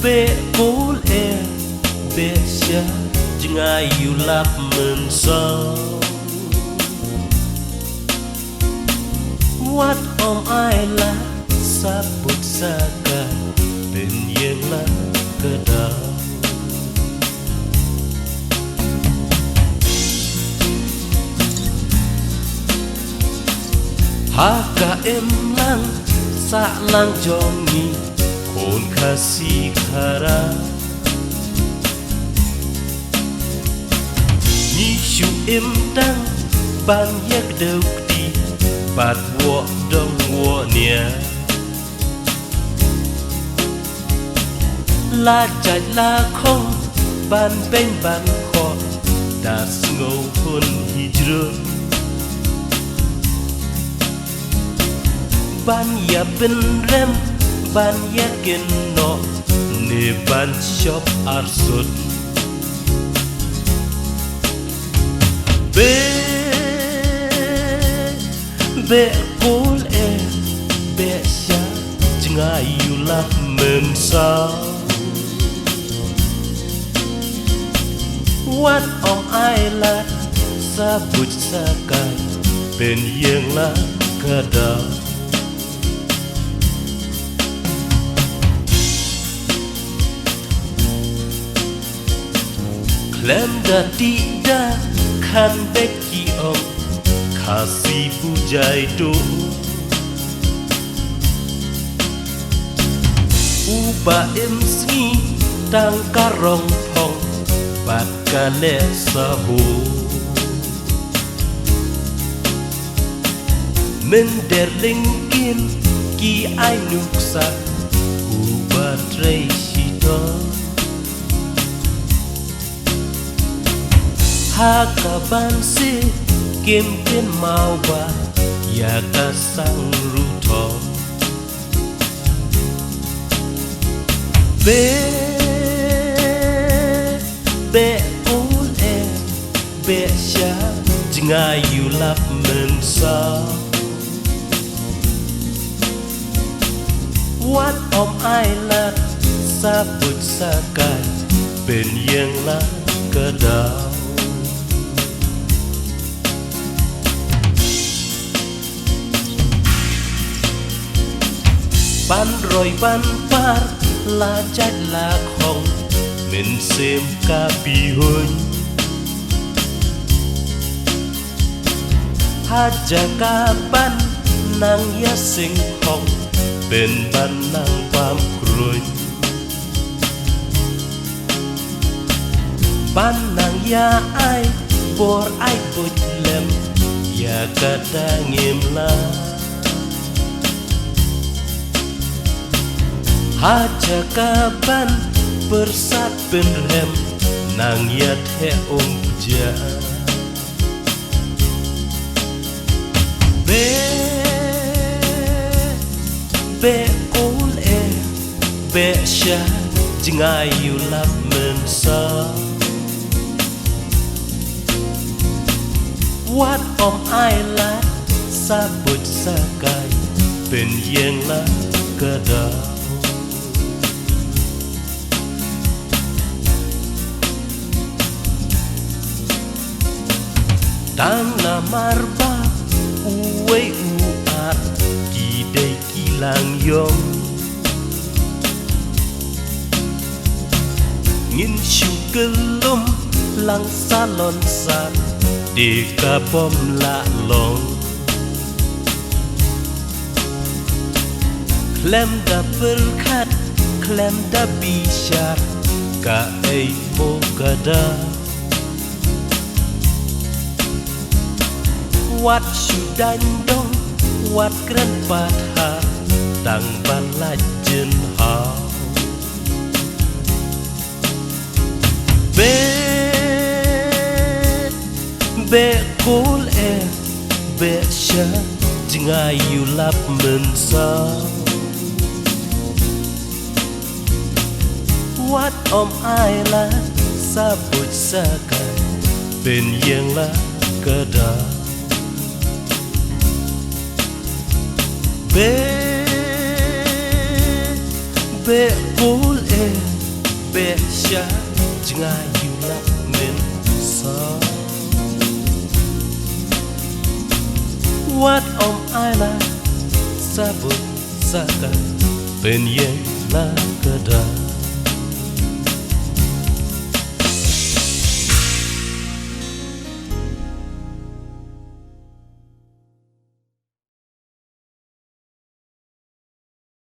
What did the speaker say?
bê cố lệ bê xa chừng ai yêu lạp mình sao what om ai là sa bút sa cả bên yên là cơ đau ha cả em lang sa lang jongi kon kasih kara ni shu em đang ban yak đầu đi bát wo đông wo nia la chạy la không ban bên ban kho đã ngầu hơn hijrah ban ya bên rem ban yakin no ne ban shop arsut be cool be sha chinga you love men sao what om ai la sa bút sa kai bên yên la kada Lem da tidak kan beki om kasih pujai do uba em sni tang karong pong bat kale sahu men der lingkin ki ai nuksa uba trei shito hakaban si kim kim mau ba ya ka sang ruto be ul be sha jinga you love men sao what om ai la sa bút sa kai bên yên la cơ đau ban rồi ban par la chạy la không mình xem ca bi hôn ha jaga ban nang ya sing không bên ban nang pam kruin ban nang ya ai bor ai bút lem ya kada ngim la Haja kapan bersat benrem nang yat he omja be ul be sha jinga you love men sao what om ai la sa bút sa kai bên yên la cơ đau Tang na marba uwe uat kidai kilang yong ngin shu kelum lang salon san di kapom la long klem da berkat klem da bishar ka ei mo kada Wat sudan dong, wat keren patha, tang balajen hao. Be cool be sha, jinga you lap men sao. Wat om ai la, sa bút sa kai, bên yên la kada. Be cool bè xa ngay yêu lắm nên sao what ai là sa vượt sa cả bên yên là cơ đà